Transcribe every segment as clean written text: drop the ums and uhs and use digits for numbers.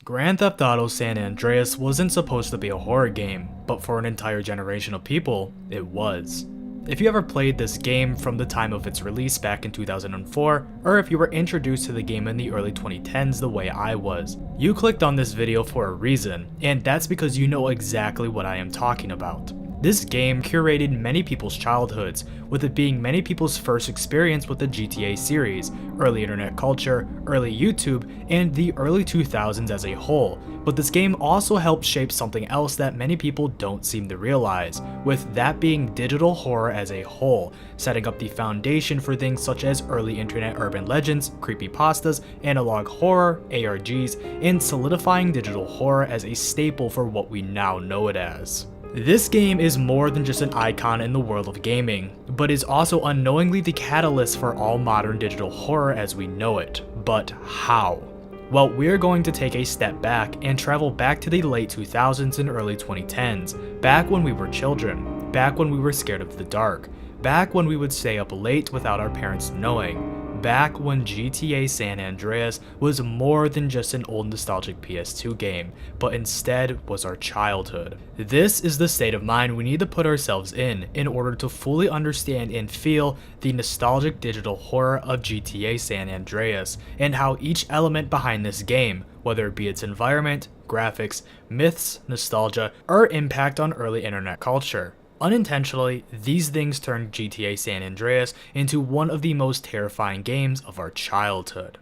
Grand Theft Auto San Andreas wasn't supposed to be a horror game, but for an entire generation of people, it was. If you ever played this game from the time of its release back in 2004, or if you were introduced to the game in the early 2010s the way I was, you clicked on this video for a reason, and that's because you know exactly what I am talking about. This game curated many people's childhoods, with it being many people's first experience with the GTA series, early internet culture, early YouTube, and the early 2000s as a whole. But this game also helped shape something else that many people don't seem to realize, with that being digital horror as a whole, setting up the foundation for things such as early internet urban legends, creepypastas, analog horror, ARGs, and solidifying digital horror as a staple for what we now know it as. This game is more than just an icon in the world of gaming, but is also unknowingly the catalyst for all modern digital horror as we know it. But how? Well, we're going to take a step back and travel back to the late 2000s and early 2010s, back when we were children, back when we were scared of the dark, back when we would stay up late without our parents knowing, back when GTA San Andreas was more than just an old nostalgic PS2 game, but instead was our childhood. This is the state of mind we need to put ourselves in order to fully understand and feel the nostalgic digital horror of GTA San Andreas, and how each element behind this game, whether it be its environment, graphics, myths, nostalgia, or impact on early internet culture. Unintentionally, these things turned GTA San Andreas into one of the most terrifying games of our childhood.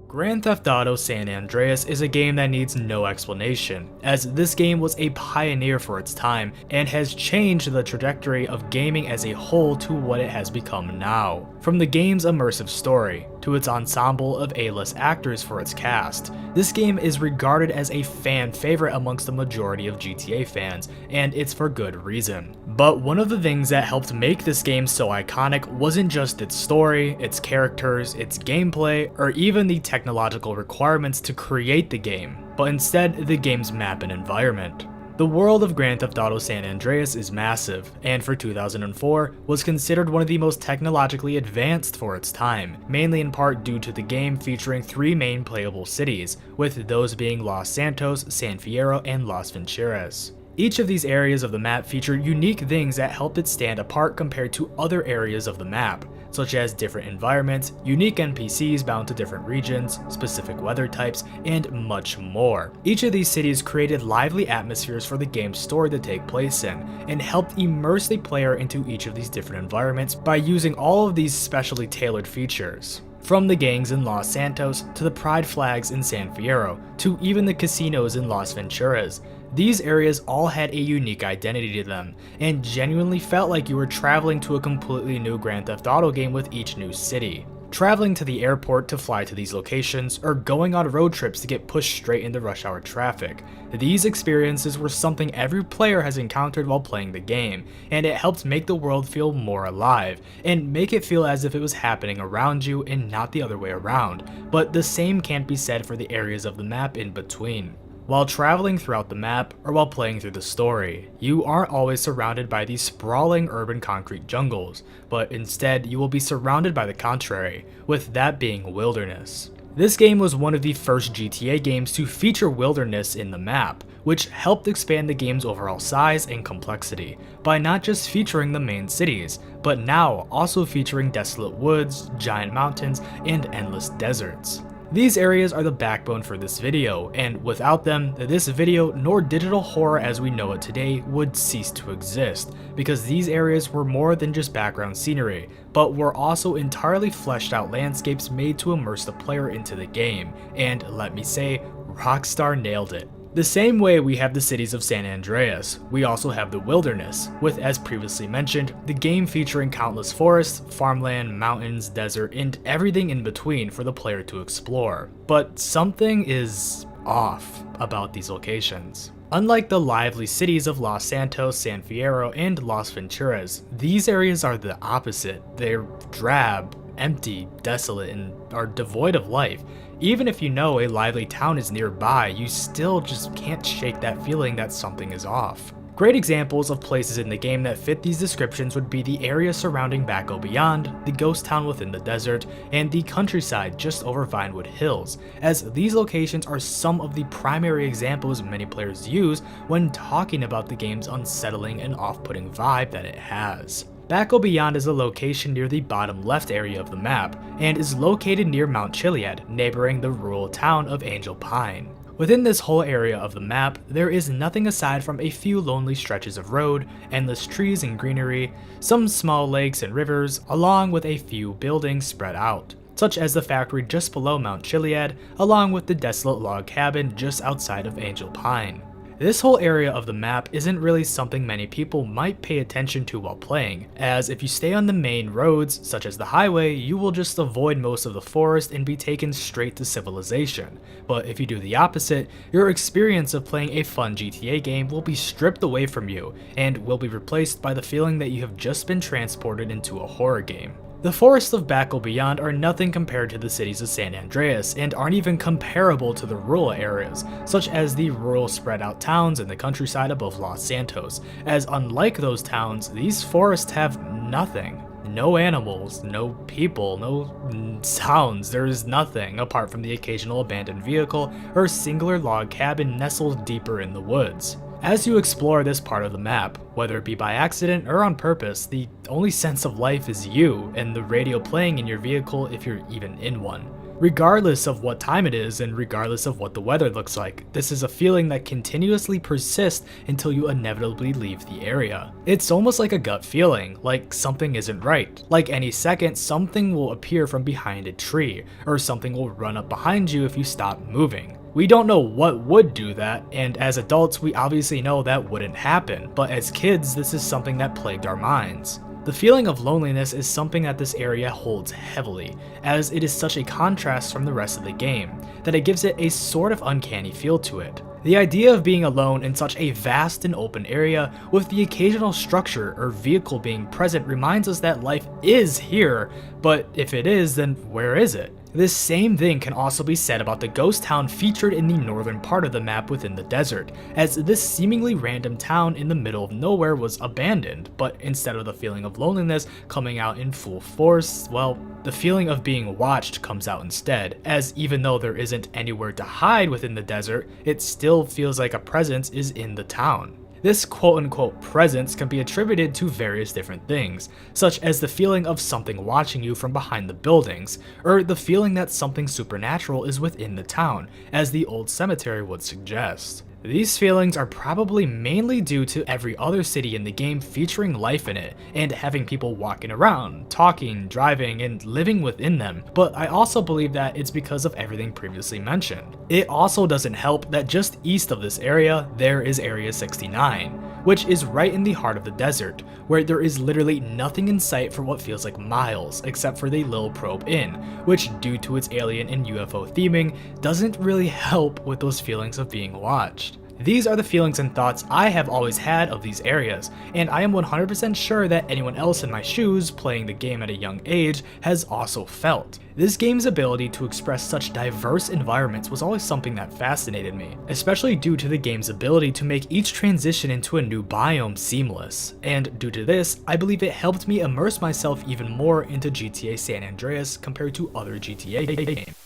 Grand Theft Auto San Andreas is a game that needs no explanation, as this game was a pioneer for its time and has changed the trajectory of gaming as a whole to what it has become now. From the game's immersive story, to its ensemble of A-list actors for its cast, this game is regarded as a fan favorite amongst the majority of GTA fans, and it's for good reason. But one of the things that helped make this game so iconic wasn't just its story, its characters, its gameplay, or even the technological requirements to create the game, but instead the game's map and environment. The world of Grand Theft Auto San Andreas is massive, and for 2004 was considered one of the most technologically advanced for its time, mainly in part due to the game featuring 3 main playable cities, with those being Los Santos, San Fierro, and Las Venturas. Each of these areas of the map feature unique things that helped it stand apart compared to other areas of the map, such as different environments, unique NPCs bound to different regions, specific weather types, and much more. Each of these cities created lively atmospheres for the game's story to take place in, and helped immerse the player into each of these different environments by using all of these specially tailored features. From the gangs in Los Santos, to the pride flags in San Fierro, to even the casinos in Las Venturas, these areas all had a unique identity to them, and genuinely felt like you were traveling to a completely new Grand Theft Auto game with each new city. Traveling to the airport to fly to these locations, or going on road trips to get pushed straight into rush hour traffic. These experiences were something every player has encountered while playing the game, and it helped make the world feel more alive, and make it feel as if it was happening around you and not the other way around, but the same can't be said for the areas of the map in between. While traveling throughout the map, or while playing through the story, you aren't always surrounded by these sprawling urban concrete jungles, but instead you will be surrounded by the contrary, with that being wilderness. This game was one of the first GTA games to feature wilderness in the map, which helped expand the game's overall size and complexity, by not just featuring the main cities, but now also featuring desolate woods, giant mountains, and endless deserts. These areas are the backbone for this video, and without them, this video nor digital horror as we know it today would cease to exist, because these areas were more than just background scenery, but were also entirely fleshed out landscapes made to immerse the player into the game, and let me say, Rockstar nailed it. The same way we have the cities of San Andreas, we also have the wilderness, with, as previously mentioned, the game featuring countless forests, farmland, mountains, desert, and everything in between for the player to explore. But something is off about these locations. Unlike the lively cities of Los Santos, San Fierro, and Las Venturas, these areas are the opposite. They're drab, empty, desolate, and are devoid of life. Even if you know a lively town is nearby, you still just can't shake that feeling that something is off. Great examples of places in the game that fit these descriptions would be the area surrounding Backo Beyond, the ghost town within the desert, and the countryside just over Vinewood Hills, as these locations are some of the primary examples many players use when talking about the game's unsettling and off-putting vibe that it has. Backo Beyond is a location near the bottom left area of the map, and is located near Mount Chiliad, neighboring the rural town of Angel Pine. Within this whole area of the map, there is nothing aside from a few lonely stretches of road, endless trees and greenery, some small lakes and rivers, along with a few buildings spread out, such as the factory just below Mount Chiliad, along with the desolate log cabin just outside of Angel Pine. This whole area of the map isn't really something many people might pay attention to while playing, as if you stay on the main roads, such as the highway, you will just avoid most of the forest and be taken straight to civilization. But if you do the opposite, your experience of playing a fun GTA game will be stripped away from you, and will be replaced by the feeling that you have just been transported into a horror game. The forests of Backo Beyond are nothing compared to the cities of San Andreas, and aren't even comparable to the rural areas, such as the rural spread out towns in the countryside above Los Santos, as unlike those towns, these forests have nothing. No animals, no people, no sounds, there is nothing apart from the occasional abandoned vehicle or singular log cabin nestled deeper in the woods. As you explore this part of the map, whether it be by accident or on purpose, the only sense of life is you and the radio playing in your vehicle if you're even in one. Regardless of what time it is and regardless of what the weather looks like, this is a feeling that continuously persists until you inevitably leave the area. It's almost like a gut feeling, like something isn't right. Like any second, something will appear from behind a tree, or something will run up behind you if you stop moving. We don't know what would do that, and as adults we obviously know that wouldn't happen, but as kids this is something that plagued our minds. The feeling of loneliness is something that this area holds heavily, as it is such a contrast from the rest of the game, that it gives it a sort of uncanny feel to it. The idea of being alone in such a vast and open area with the occasional structure or vehicle being present reminds us that life is here, but if it is, then where is it? This same thing can also be said about the ghost town featured in the northern part of the map within the desert, as this seemingly random town in the middle of nowhere was abandoned, but instead of the feeling of loneliness coming out in full force, well, the feeling of being watched comes out instead, as even though there isn't anywhere to hide within the desert, it still feels like a presence is in the town. This quote-unquote presence can be attributed to various different things, such as the feeling of something watching you from behind the buildings, or the feeling that something supernatural is within the town, as the old cemetery would suggest. These feelings are probably mainly due to every other city in the game featuring life in it, and having people walking around, talking, driving, and living within them, but I also believe that it's because of everything previously mentioned. It also doesn't help that just east of this area, there is Area 69, which is right in the heart of the desert, where there is literally nothing in sight for what feels like miles, except for the Lil Probe Inn, which due to its alien and UFO theming, doesn't really help with those feelings of being watched. These are the feelings and thoughts I have always had of these areas, and I am 100% sure that anyone else in my shoes playing the game at a young age has also felt. This game's ability to express such diverse environments was always something that fascinated me, especially due to the game's ability to make each transition into a new biome seamless, and due to this, I believe it helped me immerse myself even more into GTA San Andreas compared to other GTA games.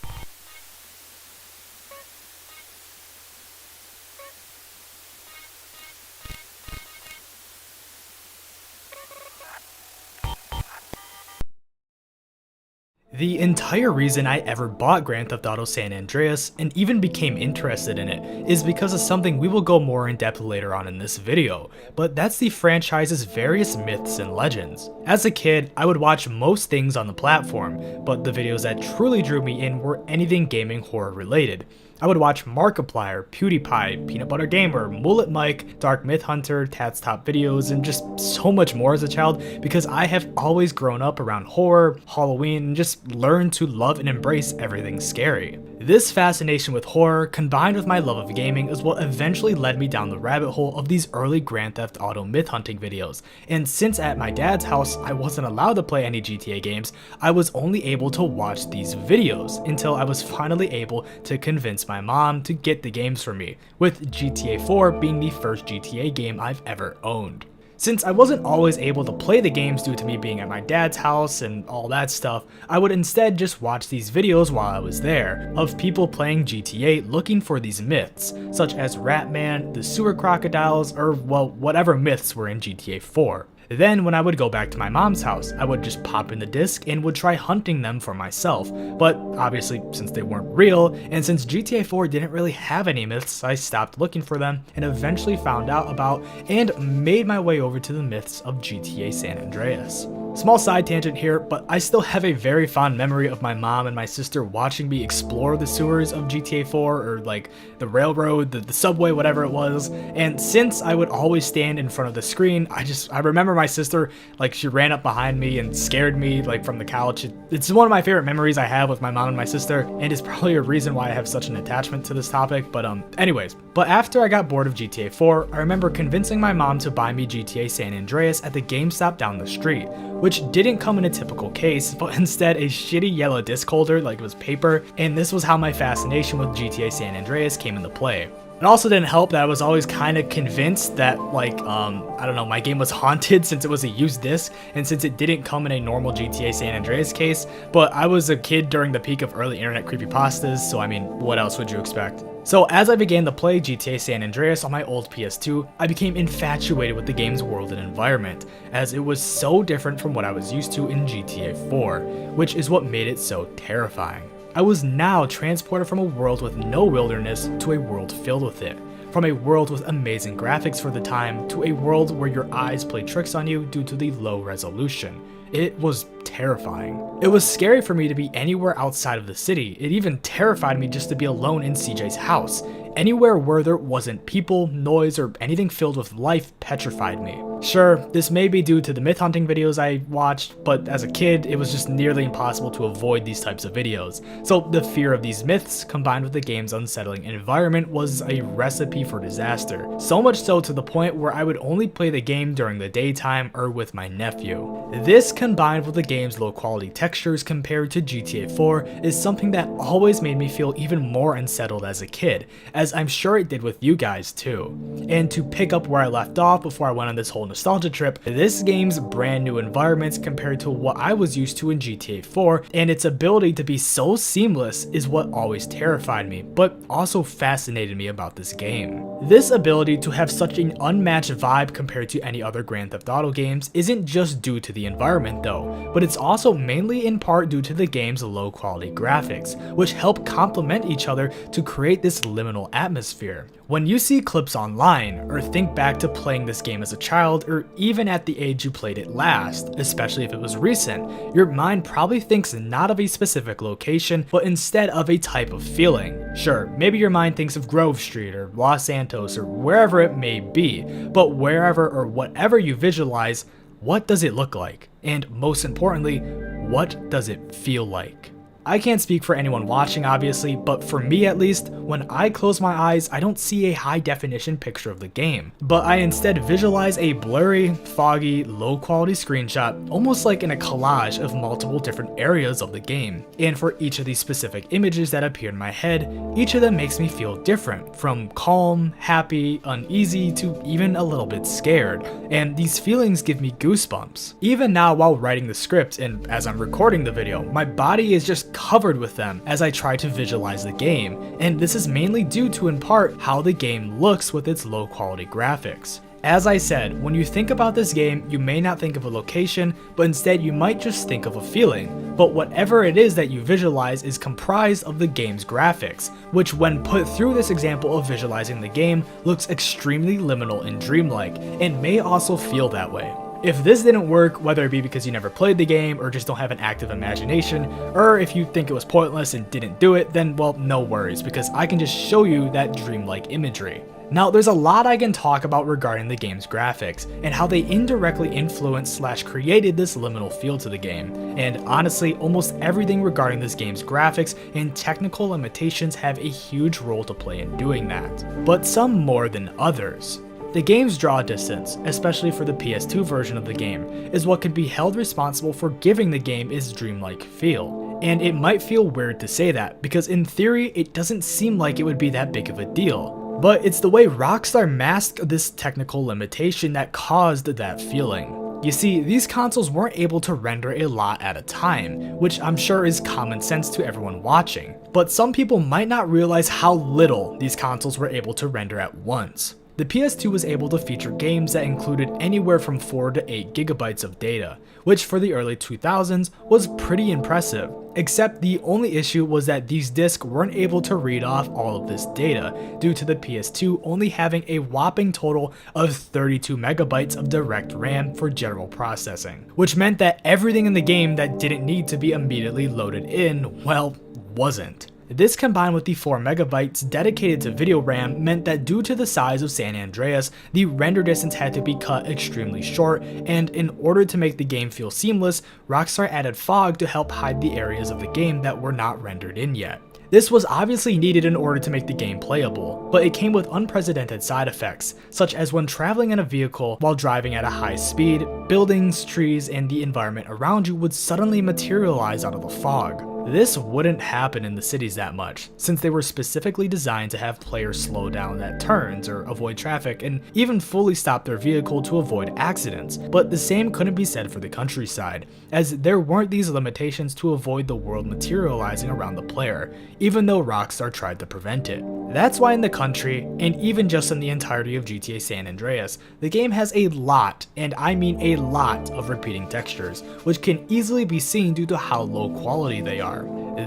The entire reason I ever bought Grand Theft Auto San Andreas and even became interested in it is because of something we will go more in depth later on in this video, but that's the franchise's various myths and legends. As a kid, I would watch most things on the platform, but the videos that truly drew me in were anything gaming horror related. I would watch Markiplier, PewDiePie, Peanut Butter Gamer, Mullet Mike, Dark Myth Hunter, Tats Top Videos, and just so much more as a child because I have always grown up around horror, Halloween, and just learned to love and embrace everything scary. This fascination with horror, combined with my love of gaming, is what eventually led me down the rabbit hole of these early Grand Theft Auto myth hunting videos, and since at my dad's house I wasn't allowed to play any GTA games, I was only able to watch these videos until I was finally able to convince my mom to get the games for me, with GTA 4 being the first GTA game I've ever owned. Since I wasn't always able to play the games due to me being at my dad's house and all that stuff, I would instead just watch these videos while I was there, of people playing GTA looking for these myths, such as Ratman, the sewer crocodiles, or well, whatever myths were in GTA 4. Then when I would go back to my mom's house, I would just pop in the disc and would try hunting them for myself, but obviously since they weren't real, and since GTA 4 didn't really have any myths, I stopped looking for them and eventually found out about and made my way over to the myths of GTA San Andreas. Small side tangent here, but I still have a very fond memory of my mom and my sister watching me explore the sewers of GTA 4, or like the railroad, the subway, whatever it was, and since I would always stand in front of the screen, I remember my sister, like, she ran up behind me and scared me, like, from the couch. It's one of my favorite memories I have with my mom and my sister, and it's probably a reason why I have such an attachment to this topic, but anyways. But after I got bored of GTA 4, I remember convincing my mom to buy me GTA San Andreas at the GameStop down the street, which didn't come in a typical case, but instead a shitty yellow disc holder like it was paper, and this was how my fascination with GTA San Andreas came into play. It also didn't help that I was always kind of convinced that, like, I don't know, my game was haunted since it was a used disc, and since it didn't come in a normal GTA San Andreas case, but I was a kid during the peak of early internet creepypastas, so I mean, what else would you expect? So as I began to play GTA San Andreas on my old PS2, I became infatuated with the game's world and environment, as it was so different from what I was used to in GTA 4, which is what made it so terrifying. I was now transported from a world with no wilderness to a world filled with it, from a world with amazing graphics for the time to a world where your eyes play tricks on you due to the low resolution. It was terrifying. It was scary for me to be anywhere outside of the city. It even terrified me just to be alone in CJ's house. Anywhere where there wasn't people, noise, or anything filled with life petrified me. Sure, this may be due to the myth hunting videos I watched, but as a kid, it was just nearly impossible to avoid these types of videos. So the fear of these myths, combined with the game's unsettling environment, was a recipe for disaster. So much so to the point where I would only play the game during the daytime or with my nephew. This, combined with the game's low quality textures compared to GTA 4, is something that always made me feel even more unsettled as a kid, as I'm sure it did with you guys too. And to pick up where I left off before I went on this whole nostalgia trip, this game's brand new environments compared to what I was used to in GTA 4, and its ability to be so seamless is what always terrified me, but also fascinated me about this game. This ability to have such an unmatched vibe compared to any other Grand Theft Auto games isn't just due to the environment though, but it's also mainly in part due to the game's low quality graphics, which help complement each other to create this liminal atmosphere. When you see clips online, or think back to playing this game as a child, or even at the age you played it last, especially if it was recent, your mind probably thinks not of a specific location, but instead of a type of feeling. Sure, maybe your mind thinks of Grove Street, or Los Santos, or wherever it may be, but wherever or whatever you visualize, what does it look like? And most importantly, what does it feel like? I can't speak for anyone watching obviously, but for me at least, when I close my eyes, I don't see a high definition picture of the game, but I instead visualize a blurry, foggy, low quality screenshot, almost like in a collage of multiple different areas of the game. And for each of these specific images that appear in my head, each of them makes me feel different, from calm, happy, uneasy, to even a little bit scared, and these feelings give me goosebumps. Even now while writing the script and as I'm recording the video, my body is just covered with them as I try to visualize the game, and this is mainly due to in part how the game looks with its low quality graphics. As I said, when you think about this game, you may not think of a location, but instead you might just think of a feeling. But whatever it is that you visualize is comprised of the game's graphics, which when put through this example of visualizing the game, looks extremely liminal and dreamlike, and may also feel that way. If this didn't work, whether it be because you never played the game or just don't have an active imagination, or if you think it was pointless and didn't do it, then well, no worries, because I can just show you that dreamlike imagery. Now, there's a lot I can talk about regarding the game's graphics, and how they indirectly influenced / created this liminal feel to the game, and honestly, almost everything regarding this game's graphics and technical limitations have a huge role to play in doing that, but some more than others. The game's draw distance, especially for the PS2 version of the game, is what can be held responsible for giving the game its dreamlike feel. And it might feel weird to say that, because in theory, it doesn't seem like it would be that big of a deal. But it's the way Rockstar masked this technical limitation that caused that feeling. You see, these consoles weren't able to render a lot at a time, which I'm sure is common sense to everyone watching. But some people might not realize how little these consoles were able to render at once. The PS2 was able to feature games that included anywhere from 4 to 8 gigabytes of data, which for the early 2000s was pretty impressive, except the only issue was that these discs weren't able to read off all of this data due to the PS2 only having a whopping total of 32 megabytes of direct RAM for general processing, which meant that everything in the game that didn't need to be immediately loaded in, well, wasn't. This combined with the 4 megabytes dedicated to video RAM meant that due to the size of San Andreas, the render distance had to be cut extremely short, and in order to make the game feel seamless, Rockstar added fog to help hide the areas of the game that were not rendered in yet. This was obviously needed in order to make the game playable, but it came with unprecedented side effects, such as when traveling in a vehicle while driving at a high speed, buildings, trees, and the environment around you would suddenly materialize out of the fog. This wouldn't happen in the cities that much, since they were specifically designed to have players slow down at turns or avoid traffic and even fully stop their vehicle to avoid accidents, but the same couldn't be said for the countryside, as there weren't these limitations to avoid the world materializing around the player, even though Rockstar tried to prevent it. That's why in the country, and even just in the entirety of GTA San Andreas, the game has a lot, and I mean a lot, of repeating textures, which can easily be seen due to how low quality they are.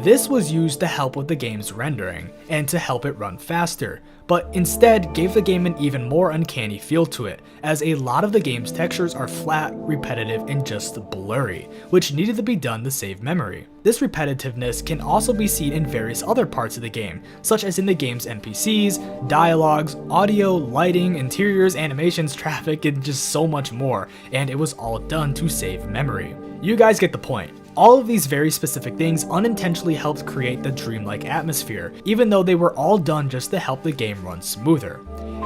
This was used to help with the game's rendering, and to help it run faster, but instead gave the game an even more uncanny feel to it, as a lot of the game's textures are flat, repetitive, and just blurry, which needed to be done to save memory. This repetitiveness can also be seen in various other parts of the game, such as in the game's NPCs, dialogues, audio, lighting, interiors, animations, traffic, and just so much more, and it was all done to save memory. You guys get the point. All of these very specific things unintentionally helped create the dreamlike atmosphere, even though they were all done just to help the game run smoother.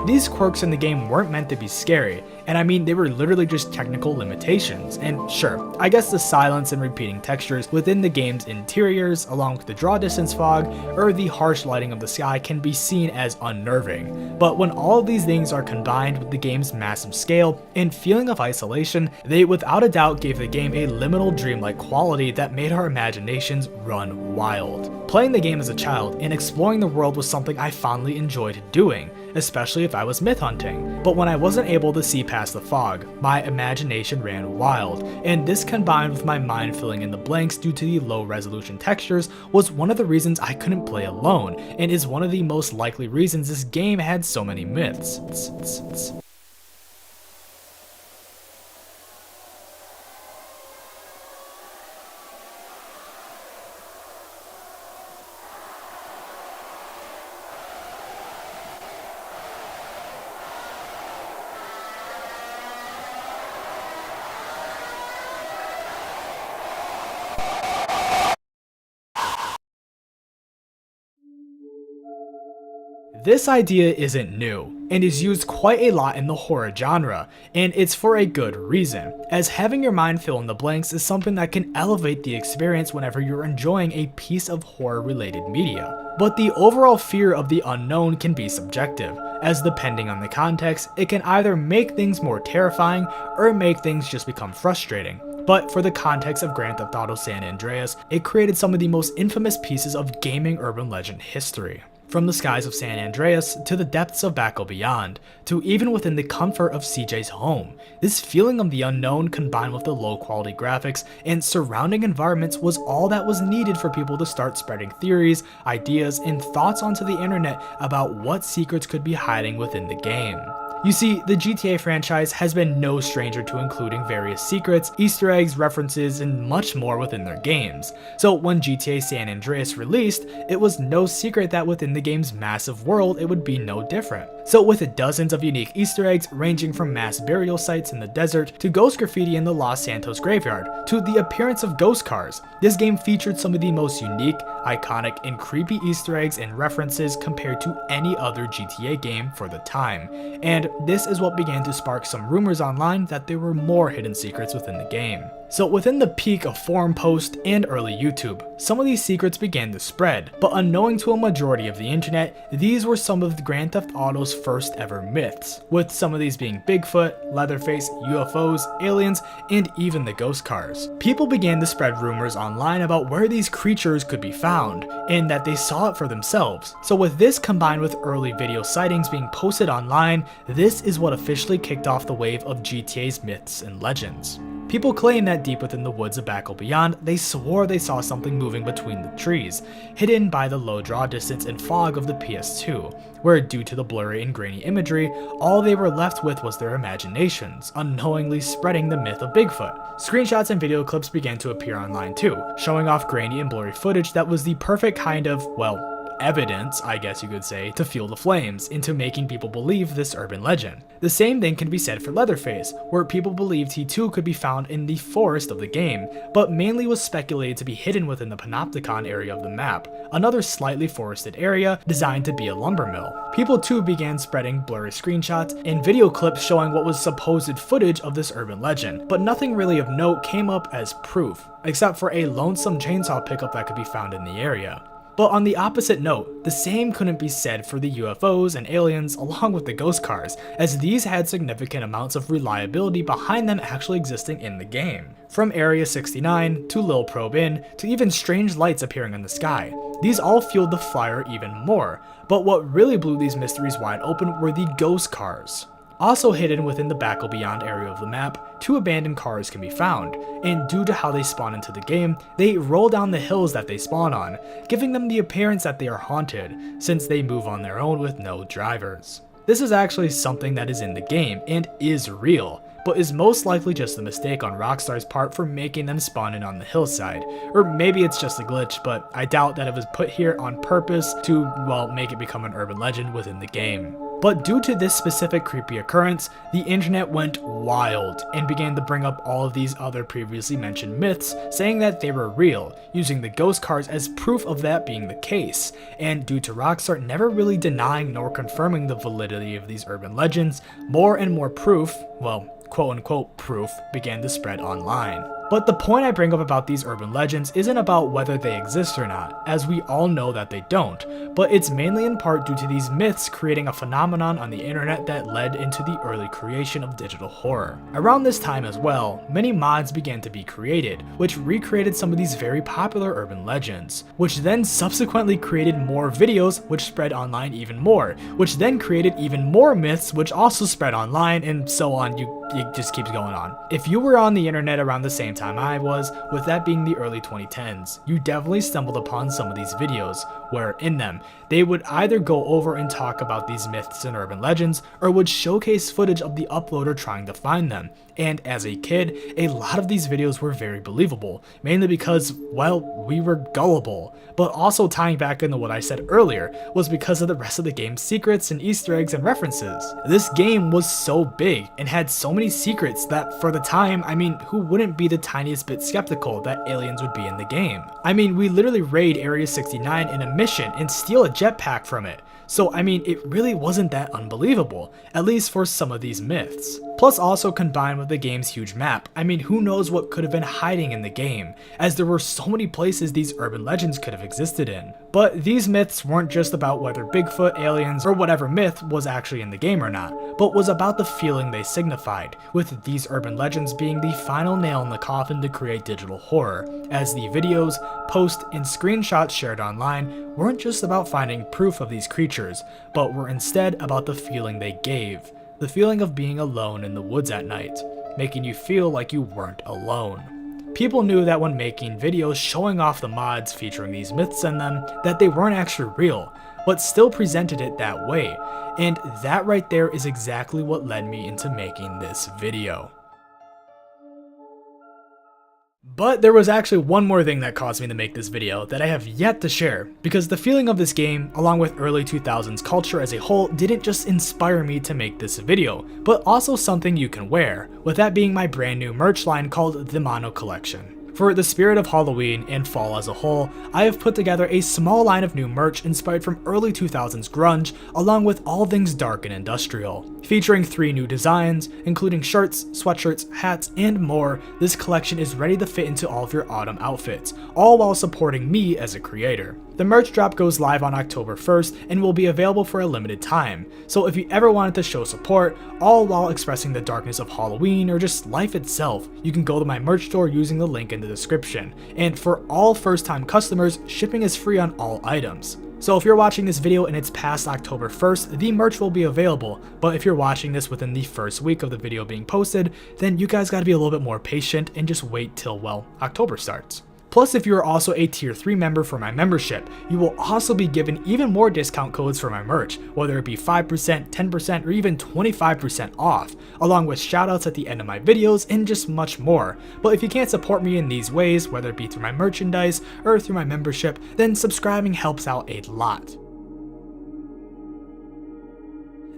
These quirks in the game weren't meant to be scary, and I mean they were literally just technical limitations, and sure, I guess the silence and repeating textures within the game's interiors, along with the draw distance fog, or the harsh lighting of the sky can be seen as unnerving, but when all of these things are combined with the game's massive scale and feeling of isolation, they without a doubt gave the game a liminal dreamlike quality that made our imaginations run wild. Playing the game as a child and exploring the world was something I fondly enjoyed doing, especially if I was myth hunting. But when I wasn't able to see past the fog, my imagination ran wild, and this combined with my mind filling in the blanks due to the low resolution textures was one of the reasons I couldn't play alone, and is one of the most likely reasons this game had so many myths. This idea isn't new, and is used quite a lot in the horror genre, and it's for a good reason, as having your mind fill in the blanks is something that can elevate the experience whenever you're enjoying a piece of horror-related media. But the overall fear of the unknown can be subjective, as depending on the context, it can either make things more terrifying, or make things just become frustrating. But for the context of Grand Theft Auto San Andreas, it created some of the most infamous pieces of gaming urban legend history. From the skies of San Andreas, to the depths of Back Beyond, to even within the comfort of CJ's home, this feeling of the unknown combined with the low quality graphics and surrounding environments was all that was needed for people to start spreading theories, ideas, and thoughts onto the internet about what secrets could be hiding within the game. You see, the GTA franchise has been no stranger to including various secrets, Easter eggs, references, and much more within their games. So when GTA San Andreas released, it was no secret that within the game's massive world it would be no different. So with dozens of unique Easter eggs ranging from mass burial sites in the desert to ghost graffiti in the Los Santos graveyard to the appearance of ghost cars, this game featured some of the most unique, iconic, and creepy Easter eggs and references compared to any other GTA game for the time. And this is what began to spark some rumors online that there were more hidden secrets within the game. So within the peak of forum posts and early YouTube, some of these secrets began to spread, but unknowing to a majority of the internet, these were some of Grand Theft Auto's first ever myths, with some of these being Bigfoot, Leatherface, UFOs, aliens, and even the ghost cars. People began to spread rumors online about where these creatures could be found, and that they saw it for themselves. So with this combined with early video sightings being posted online, this is what officially kicked off the wave of GTA's myths and legends. People claim that deep within the woods of Back Beyond, they swore they saw something moving between the trees, hidden by the low draw distance and fog of the PS2, where due to the blurry and grainy imagery, all they were left with was their imaginations, unknowingly spreading the myth of Bigfoot. Screenshots and video clips began to appear online too, showing off grainy and blurry footage that was the perfect kind of, well, evidence, I guess you could say, to fuel the flames into making people believe this urban legend. The same thing can be said for Leatherface, where people believed he too could be found in the forest of the game, but mainly was speculated to be hidden within the Panopticon area of the map, another slightly forested area designed to be a lumber mill. People too began spreading blurry screenshots and video clips showing what was supposed footage of this urban legend, but nothing really of note came up as proof, except for a lonesome chainsaw pickup that could be found in the area. But on the opposite note, the same couldn't be said for the UFOs and aliens along with the ghost cars, as these had significant amounts of reliability behind them actually existing in the game. From Area 69 to Lil Probe Inn to even strange lights appearing in the sky, these all fueled the flyer even more, but what really blew these mysteries wide open were the ghost cars. Also hidden within the Back Beyond area of the map, 2 abandoned cars can be found, and due to how they spawn into the game, they roll down the hills that they spawn on, giving them the appearance that they are haunted, since they move on their own with no drivers. This is actually something that is in the game and is real, but is most likely just a mistake on Rockstar's part for making them spawn in on the hillside. Or maybe it's just a glitch, but I doubt that it was put here on purpose to, well, make it become an urban legend within the game. But due to this specific creepy occurrence, the internet went wild and began to bring up all of these other previously mentioned myths, saying that they were real, using the ghost cars as proof of that being the case. And due to Rockstar never really denying nor confirming the validity of these urban legends, more and more proof, well, quote-unquote proof, began to spread online. But the point I bring up about these urban legends isn't about whether they exist or not, as we all know that they don't, but it's mainly in part due to these myths creating a phenomenon on the internet that led into the early creation of digital horror. Around this time as well, many mods began to be created, which recreated some of these very popular urban legends, which then subsequently created more videos which spread online even more, which then created even more myths which also spread online, and so on. It just keeps going on. If you were on the internet around the same time I was, with that being the early 2010s, you definitely stumbled upon some of these videos, where in them, they would either go over and talk about these myths and urban legends, or would showcase footage of the uploader trying to find them. And as a kid, a lot of these videos were very believable, mainly because, well, we were gullible. But also tying back into what I said earlier, was because of the rest of the game's secrets and Easter eggs and references. This game was so big, and had so many secrets that for the time, I mean, who wouldn't be the tiniest bit skeptical that aliens would be in the game? I mean, we literally raid Area 69 in a mission and steal a jetpack from it. So I mean, it really wasn't that unbelievable, at least for some of these myths. Plus also combined with the game's huge map, I mean, who knows what could have been hiding in the game, as there were so many places these urban legends could have existed in. But these myths weren't just about whether Bigfoot, aliens, or whatever myth was actually in the game or not, but was about the feeling they signified, with these urban legends being the final nail in the coffin to create digital horror, as the videos, posts, and screenshots shared online weren't just about finding proof of these creatures, but were instead about the feeling they gave. The feeling of being alone in the woods at night, making you feel like you weren't alone. People knew that when making videos showing off the mods featuring these myths in them, that they weren't actually real, but still presented it that way. And that right there is exactly what led me into making this video. But there was actually one more thing that caused me to make this video that I have yet to share, because the feeling of this game, along with early 2000s culture as a whole, didn't just inspire me to make this video, but also something you can wear, with that being my brand new merch line called the Mono Collection. For the spirit of Halloween and fall as a whole, I have put together a small line of new merch inspired from early 2000s grunge, along with all things dark and industrial. Featuring 3 new designs, including shirts, sweatshirts, hats, and more, this collection is ready to fit into all of your autumn outfits, all while supporting me as a creator. The merch drop goes live on October 1st and will be available for a limited time, so if you ever wanted to show support, all while expressing the darkness of Halloween or just life itself, you can go to my merch store using the link in the description. And for all first-time customers, shipping is free on all items. So if you're watching this video and it's past October 1st, the merch will be available, but if you're watching this within the first week of the video being posted, then you guys gotta be a little bit more patient and just wait till, well, October starts. Plus, if you are also a tier 3 member for my membership, you will also be given even more discount codes for my merch, whether it be 5%, 10%, or even 25% off, along with shoutouts at the end of my videos and just much more. But if you can't support me in these ways, whether it be through my merchandise or through my membership, then subscribing helps out a lot.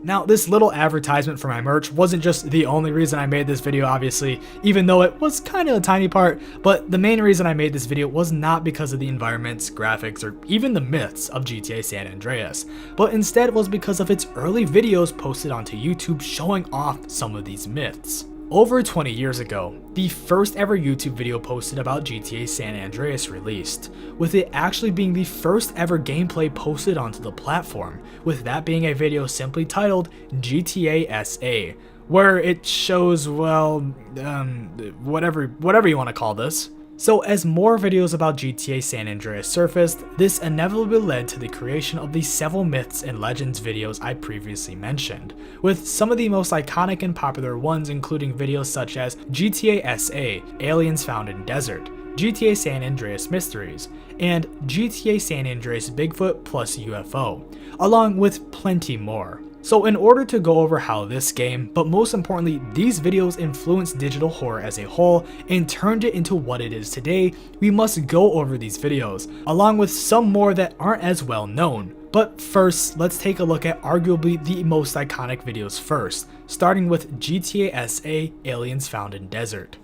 Now, this little advertisement for my merch wasn't just the only reason I made this video, obviously, even though it was kind of a tiny part, but the main reason I made this video was not because of the environments, graphics, or even the myths of GTA San Andreas, but instead was because of its early videos posted onto YouTube showing off some of these myths. Over 20 years ago, the first ever YouTube video posted about GTA San Andreas released, with it actually being the first ever gameplay posted onto the platform, with that being a video simply titled GTA SA, where it shows, well, whatever you want to call this. So as more videos about GTA San Andreas surfaced, this inevitably led to the creation of the several myths and legends videos I previously mentioned, with some of the most iconic and popular ones including videos such as GTA SA, Aliens Found in Desert, GTA San Andreas Mysteries, and GTA San Andreas Bigfoot plus UFO, along with plenty more. So in order to go over how this game, but most importantly these videos influenced digital horror as a whole and turned it into what it is today, we must go over these videos, along with some more that aren't as well known. But first, let's take a look at arguably the most iconic videos first, starting with GTA SA Aliens Found in Desert.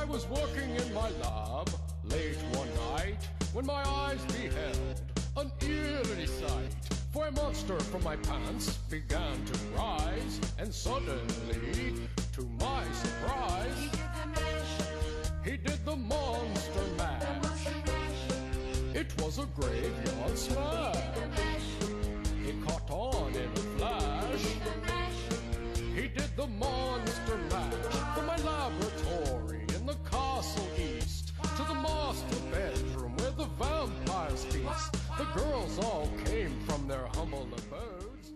I was working in my lab late one night when my eyes beheld an eerie sight. For a monster from my pants began to rise, and suddenly, to my surprise, he did the monster mash. It was a graveyard smash. It caught on in a flash. He did the monster mash from my laboratory in the castle east to the master bedroom where the vampires feast. The girls all came from their humble abodes.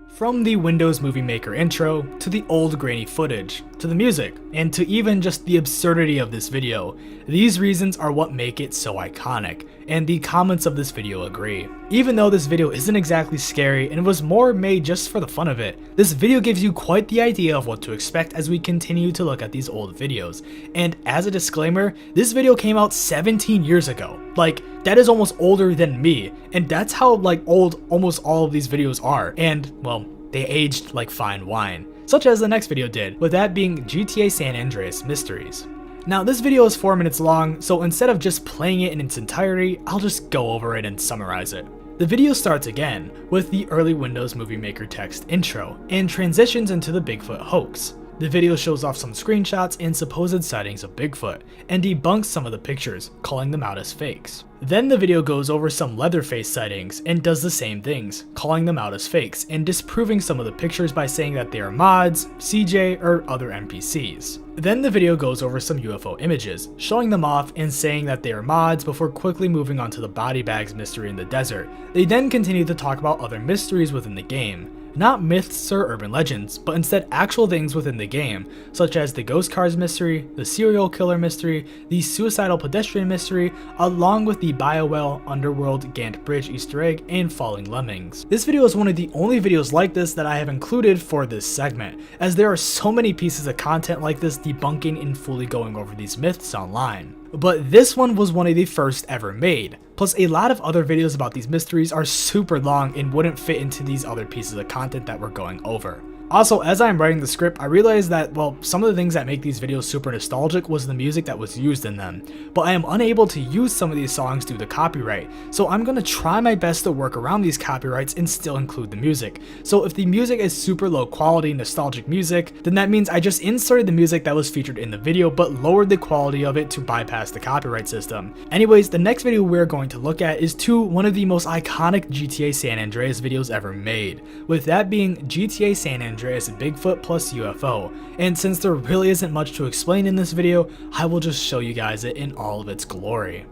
From the Windows Movie Maker intro, to the old grainy footage, to the music, and to even just the absurdity of this video, these reasons are what make it so iconic, and the comments of this video agree. Even though this video isn't exactly scary and was more made just for the fun of it, this video gives you quite the idea of what to expect as we continue to look at these old videos. And as a disclaimer, this video came out 17 years ago. Like, that is almost older than me, and that's how old almost all of these videos are, and well, they aged like fine wine, such as the next video did, with that being GTA San Andreas Mysteries. Now this video is 4 minutes long, so instead of just playing it in its entirety, I'll just go over it and summarize it. The video starts again with the early Windows Movie Maker text intro and transitions into the Bigfoot hoax. The video shows off some screenshots and supposed sightings of Bigfoot, and debunks some of the pictures, calling them out as fakes. Then the video goes over some Leatherface sightings and does the same things, calling them out as fakes and disproving some of the pictures by saying that they are mods, CJ, or other NPCs. Then the video goes over some UFO images, showing them off and saying that they are mods before quickly moving on to the body bags mystery in the desert. They then continue to talk about other mysteries within the game. Not myths or urban legends, but instead actual things within the game, such as the ghost cars mystery, the serial killer mystery, the suicidal pedestrian mystery, along with the Biowell, Underworld, Gant Bridge Easter egg, and Falling Lemmings. This video is one of the only videos like this that I have included for this segment, as there are so many pieces of content like this debunking and fully going over these myths online. But this one was one of the first ever made. Plus, a lot of other videos about these mysteries are super long and wouldn't fit into these other pieces of content that we're going over. Also, as I'm writing the script, I realized that, well, some of the things that make these videos super nostalgic was the music that was used in them, but I am unable to use some of these songs due to copyright, so I'm gonna try my best to work around these copyrights and still include the music. So if the music is super low quality nostalgic music, then that means I just inserted the music that was featured in the video but lowered the quality of it to bypass the copyright system. Anyways, the next video we're going to look at is one of the most iconic GTA San Andreas videos ever made, with that being GTA San Andreas Bigfoot plus UFO, and since there really isn't much to explain in this video, I will just show you guys it in all of its glory.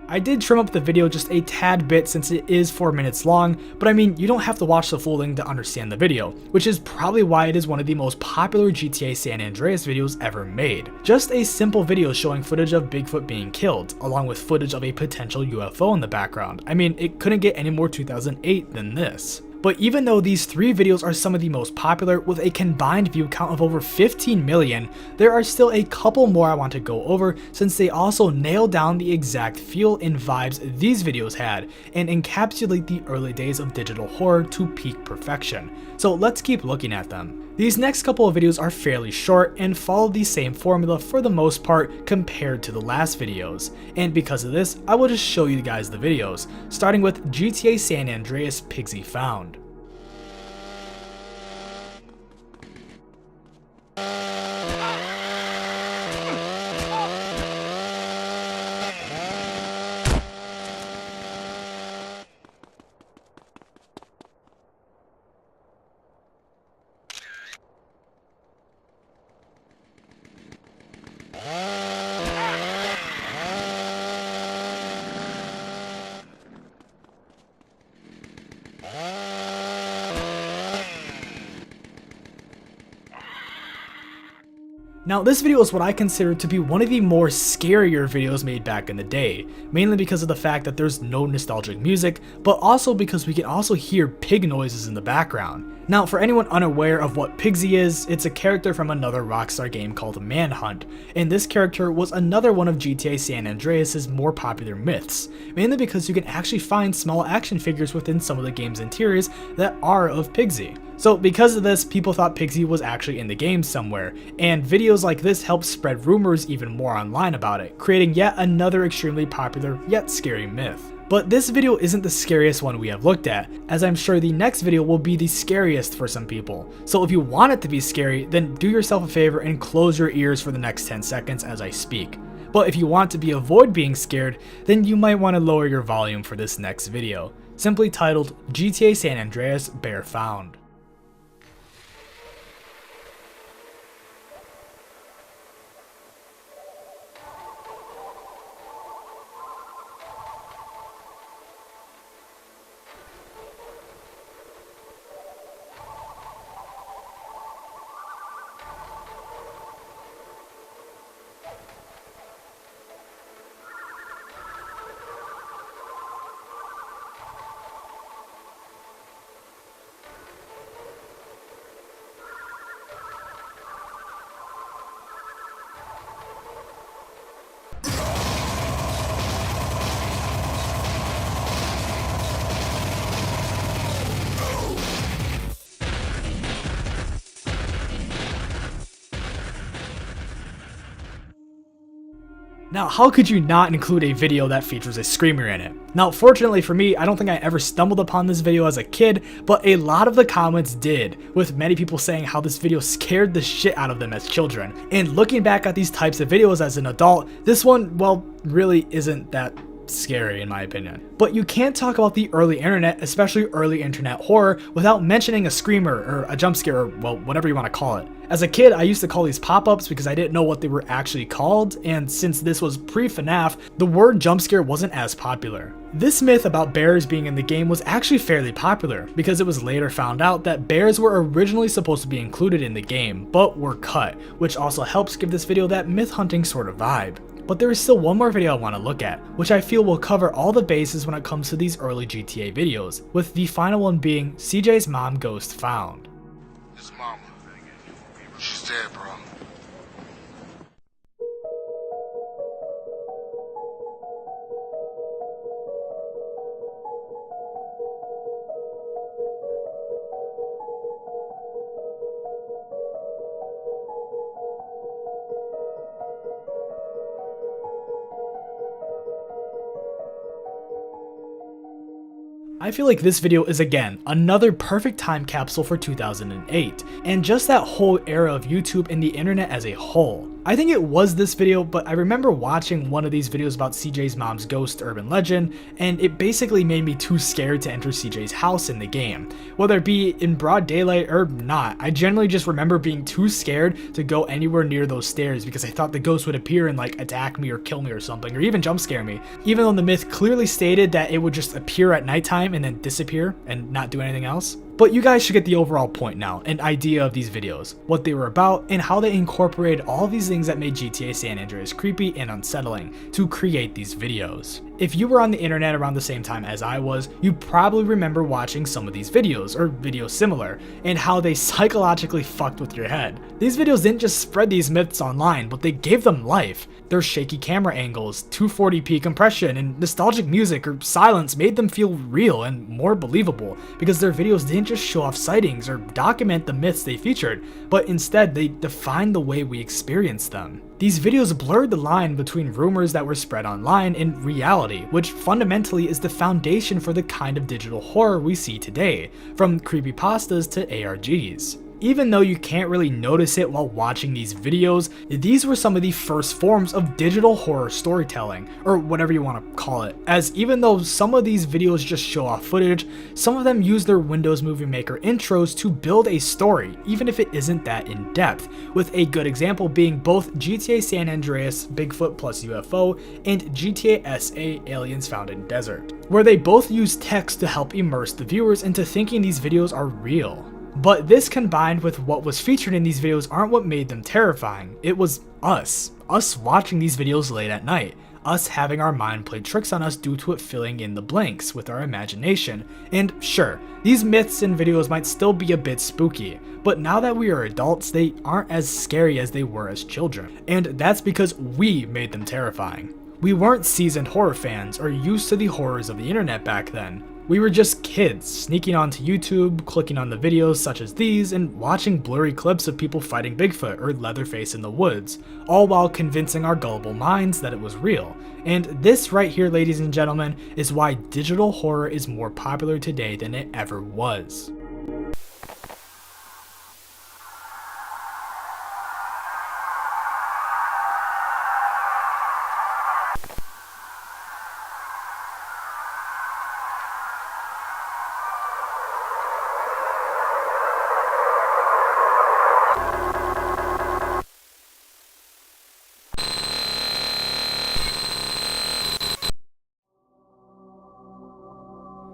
I did trim up the video just a tad bit since it is 4 minutes long, but I mean, you don't have to watch the full thing to understand the video, which is probably why it is one of the most popular GTA San Andreas videos ever made. Just a simple video showing footage of Bigfoot being killed, along with footage of a potential UFO in the background. I mean, it couldn't get any more 2008 than this. But even though these 3 videos are some of the most popular with a combined view count of over 15 million, there are still a couple more I want to go over since they also nail down the exact feel and vibes these videos had and encapsulate the early days of digital horror to peak perfection. So let's keep looking at them. These next couple of videos are fairly short and follow the same formula for the most part compared to the last videos, and because of this, I will just show you guys the videos, starting with GTA San Andreas Pigsy Found. Now this video is what I consider to be one of the more scarier videos made back in the day, mainly because of the fact that there's no nostalgic music, but also because we can also hear pig noises in the background. Now for anyone unaware of what Pigsy is, it's a character from another Rockstar game called Manhunt, and this character was another one of GTA San Andreas' more popular myths, mainly because you can actually find small action figures within some of the game's interiors that are of Pigsy. So because of this, people thought Pigsy was actually in the game somewhere, and videos like this helped spread rumors even more online about it, creating yet another extremely popular yet scary myth. But this video isn't the scariest one we have looked at, as I'm sure the next video will be the scariest for some people. So if you want it to be scary, then do yourself a favor and close your ears for the next 10 seconds as I speak. But if you want to avoid being scared, then you might want to lower your volume for this next video, simply titled GTA San Andreas Bear Found. Now, how could you not include a video that features a screamer in it? Now, fortunately for me, I don't think I ever stumbled upon this video as a kid, but a lot of the comments did, with many people saying how this video scared the shit out of them as children. And looking back at these types of videos as an adult, this one, well, really isn't that scary in my opinion. But you can't talk about the early internet, especially early internet horror, without mentioning a screamer or a jump scare, or well, whatever you want to call it. As a kid, I used to call these pop-ups because I didn't know what they were actually called, and since this was pre-FNAF, the word jump scare wasn't as popular. This myth about bears being in the game was actually fairly popular, because it was later found out that bears were originally supposed to be included in the game, but were cut, which also helps give this video that myth hunting sort of vibe. But there is still one more video I want to look at, which I feel will cover all the bases when it comes to these early GTA videos, with the final one being CJ's mom ghost found. His mama. She's dead, bro. I feel like this video is again another perfect time capsule for 2008, and just that whole era of YouTube and the internet as a whole. I think it was this video, but I remember watching one of these videos about CJ's mom's ghost urban legend, and it basically made me too scared to enter CJ's house in the game. Whether it be in broad daylight or not, I generally just remember being too scared to go anywhere near those stairs because I thought the ghost would appear and like attack me or kill me or something, or even jump scare me. Even though the myth clearly stated that it would just appear at nighttime and then disappear and not do anything else. But you guys should get the overall point now, an idea of these videos, what they were about, and how they incorporated all these things that made GTA San Andreas creepy and unsettling to create these videos. If you were on the internet around the same time as I was, you probably remember watching some of these videos, or videos similar, and how they psychologically fucked with your head. These videos didn't just spread these myths online, but they gave them life. Their shaky camera angles, 240p compression, and nostalgic music or silence made them feel real and more believable, because their videos didn't just show off sightings or document the myths they featured, but instead they defined the way we experience them. These videos blurred the line between rumors that were spread online and reality, which fundamentally is the foundation for the kind of digital horror we see today, from creepypastas to ARGs. Even though you can't really notice it while watching these videos, these were some of the first forms of digital horror storytelling, or whatever you want to call it, as even though some of these videos just show off footage, some of them use their Windows Movie Maker intros to build a story, even if it isn't that in depth, with a good example being both GTA San Andreas Bigfoot plus UFO and GTA SA Aliens Found in Desert, where they both use text to help immerse the viewers into thinking these videos are real. But this combined with what was featured in these videos aren't what made them terrifying. It was us watching these videos late at night, us having our mind play tricks on us due to it filling in the blanks with our imagination. And sure, these myths and videos might still be a bit spooky, but now that we are adults, they aren't as scary as they were as children. And that's because we made them terrifying. We weren't seasoned horror fans or used to the horrors of the internet back then. We were just kids, sneaking onto YouTube, clicking on the videos such as these, and watching blurry clips of people fighting Bigfoot or Leatherface in the woods, all while convincing our gullible minds that it was real. And this right here, ladies and gentlemen, is why digital horror is more popular today than it ever was.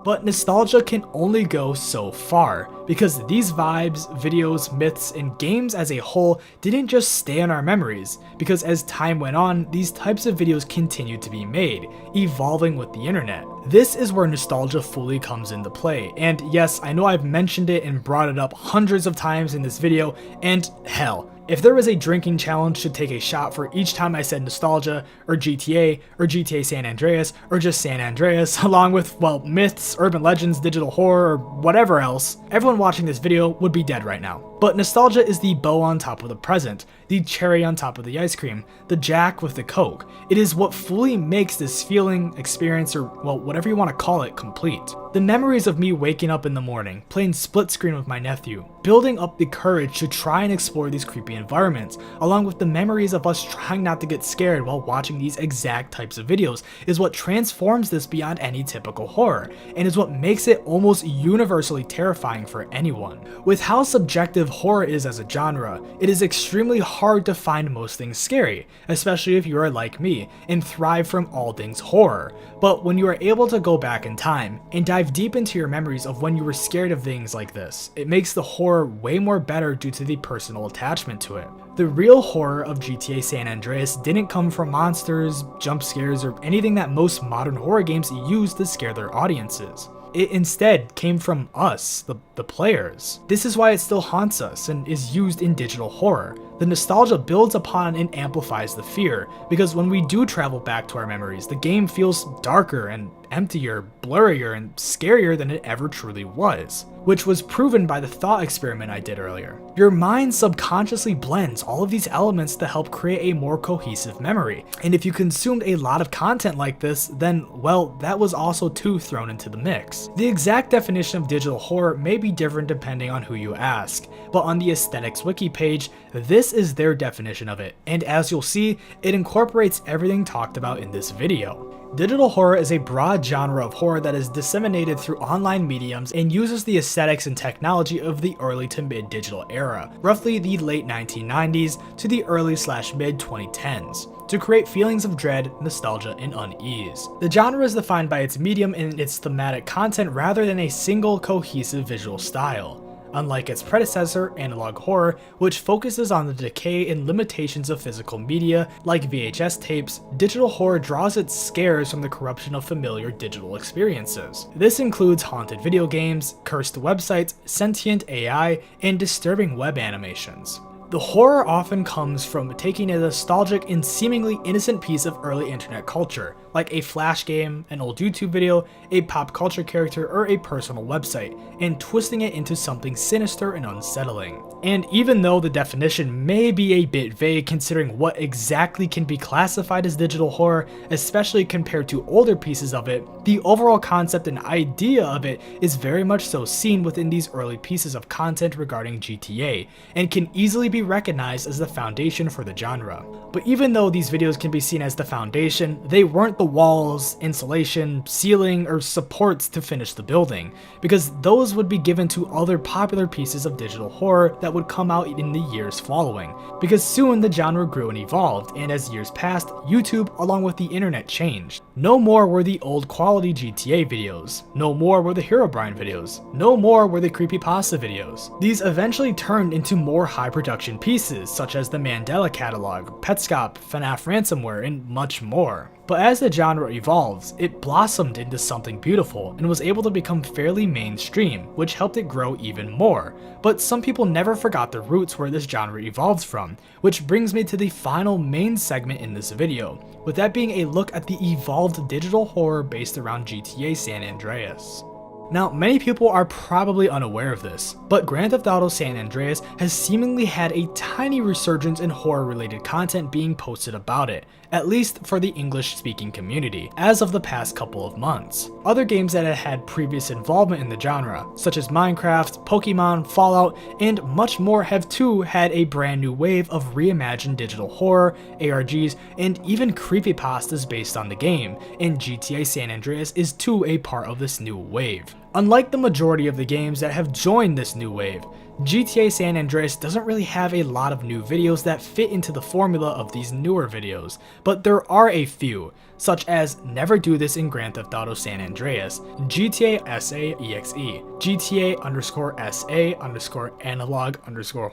But nostalgia can only go so far, because these vibes, videos, myths, and games as a whole didn't just stay in our memories, because as time went on, these types of videos continued to be made, evolving with the internet. This is where nostalgia fully comes into play, and yes, I know I've mentioned it and brought it up hundreds of times in this video, and hell, if there was a drinking challenge to take a shot for each time I said nostalgia, or GTA San Andreas, or just San Andreas, along with, well, myths, urban legends, digital horror, or whatever else, everyone watching this video would be dead right now. But nostalgia is the bow on top of the present, the cherry on top of the ice cream, the Jack with the Coke. It is what fully makes this feeling, experience, or, well, whatever you want to call it, complete. The memories of me waking up in the morning, playing split screen with my nephew, building up the courage to try and explore these creepy environments, along with the memories of us trying not to get scared while watching these exact types of videos, is what transforms this beyond any typical horror, and is what makes it almost universally terrifying for anyone. With how subjective horror is as a genre, it is extremely hard to find most things scary, especially if you are like me and thrive from all things horror. But when you are able to go back in time and dive deep into your memories of when you were scared of things like this, it makes the horror way more better due to the personal attachment to it. The real horror of GTA San Andreas didn't come from monsters, jump scares, or anything that most modern horror games use to scare their audiences. It instead came from us, the players. This is why it still haunts us and is used in digital horror. The nostalgia builds upon and amplifies the fear, because when we do travel back to our memories, the game feels darker and emptier, blurrier, and scarier than it ever truly was, which was proven by the thought experiment I did earlier. Your mind subconsciously blends all of these elements to help create a more cohesive memory, and if you consumed a lot of content like this, then, well, that was also too thrown into the mix. The exact definition of digital horror may be different depending on who you ask, but on the Aesthetics Wiki page, this is their definition of it, and as you'll see, it incorporates everything talked about in this video. Digital horror is a broad genre of horror that is disseminated through online mediums and uses the aesthetics and technology of the early to mid digital era, roughly the late 1990s to the early/mid 2010s, to create feelings of dread, nostalgia, and unease. The genre is defined by its medium and its thematic content rather than a single cohesive visual style. Unlike its predecessor, analog horror, which focuses on the decay and limitations of physical media like VHS tapes, digital horror draws its scares from the corruption of familiar digital experiences. This includes haunted video games, cursed websites, sentient AI, and disturbing web animations. The horror often comes from taking a nostalgic and seemingly innocent piece of early internet culture, like a flash game, an old YouTube video, a pop culture character, or a personal website, and twisting it into something sinister and unsettling. And even though the definition may be a bit vague considering what exactly can be classified as digital horror, especially compared to older pieces of it, the overall concept and idea of it is very much so seen within these early pieces of content regarding GTA, and can easily be recognized as the foundation for the genre. But even though these videos can be seen as the foundation, they weren't the walls, insulation, ceiling, or supports to finish the building, because those would be given to other popular pieces of digital horror that would come out in the years following, because soon the genre grew and evolved, and as years passed, YouTube along with the internet changed. No more were the old quality GTA videos. No more were the Herobrine videos. No more were the creepypasta videos. These eventually turned into more high production pieces such as the Mandela Catalog, Petscop, FNAF Ransomware, and much more. But as the genre evolves, it blossomed into something beautiful and was able to become fairly mainstream, which helped it grow even more. But some people never forgot the roots where this genre evolved from, which brings me to the final main segment in this video, with that being a look at the evolved digital horror based around GTA San Andreas. Now, many people are probably unaware of this, but Grand Theft Auto San Andreas has seemingly had a tiny resurgence in horror-related content being posted about it, at least for the English-speaking community, as of the past couple of months. Other games that had had previous involvement in the genre, such as Minecraft, Pokemon, Fallout, and much more have too had a brand new wave of reimagined digital horror, ARGs, and even creepypastas based on the game, and GTA San Andreas is too a part of this new wave. Unlike the majority of the games that have joined this new wave, GTA San Andreas doesn't really have a lot of new videos that fit into the formula of these newer videos, but there are a few, such as Never Do This in Grand Theft Auto San Andreas, GTA SA EXE, GTA _SA analog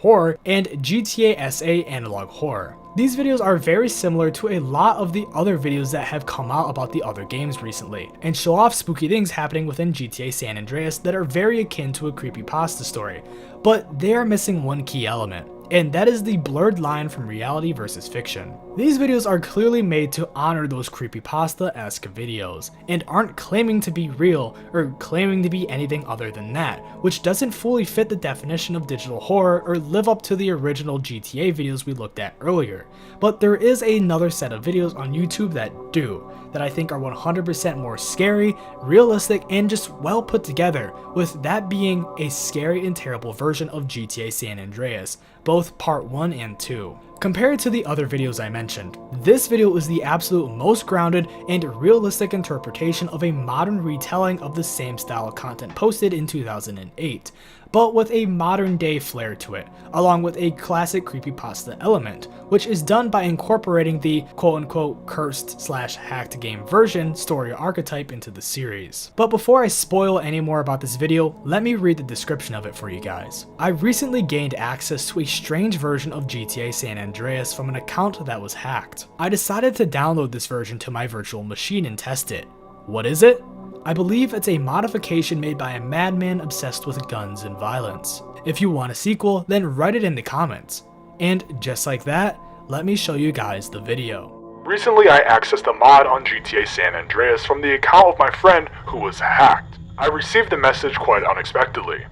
horror, and GTA SA analog horror. These videos are very similar to a lot of the other videos that have come out about the other games recently, and show off spooky things happening within GTA San Andreas that are very akin to a creepypasta story, but they are missing one key element, and that is the blurred line from reality versus fiction. These videos are clearly made to honor those creepypasta-esque videos, and aren't claiming to be real or claiming to be anything other than that, which doesn't fully fit the definition of digital horror or live up to the original GTA videos we looked at earlier. But there is another set of videos on YouTube that do, that I think are 100% more scary, realistic, and just well put together, with that being a scary and terrible version of GTA San Andreas, both part 1 and 2. Compared to the other videos I mentioned, this video is the absolute most grounded and realistic interpretation of a modern retelling of the same style of content posted in 2008, but with a modern day flair to it, along with a classic creepypasta element, which is done by incorporating the quote-unquote cursed/hacked game version story archetype into the series. But before I spoil any more about this video, let me read the description of it for you guys. I recently gained access to a strange version of GTA San Andreas from an account that was hacked. I decided to download this version to my virtual machine and test it. What is it? I believe it's a modification made by a madman obsessed with guns and violence. If you want a sequel, then write it in the comments. And just like that, let me show you guys the video. Recently I accessed a mod on GTA San Andreas from the account of my friend who was hacked. I received the message quite unexpectedly.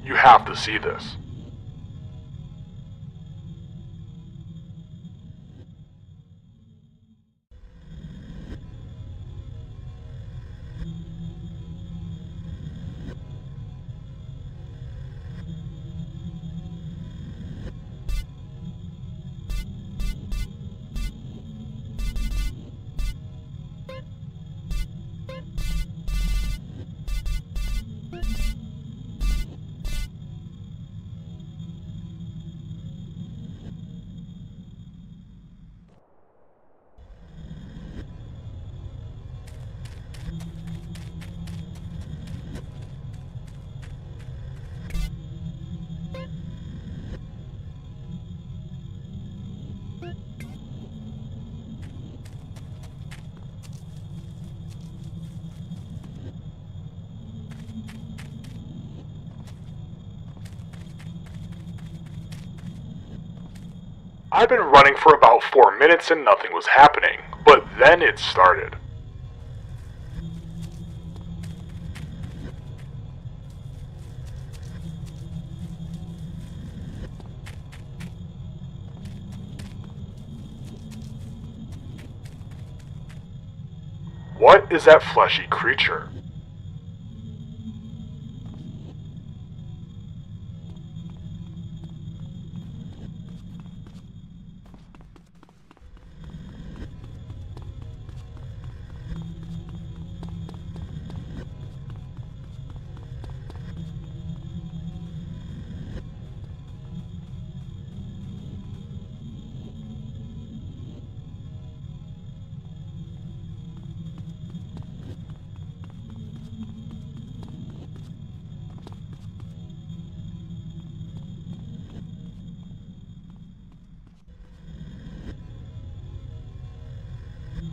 You have to see this. I've been running for about 4 minutes and nothing was happening, but then it started. What is that fleshy creature?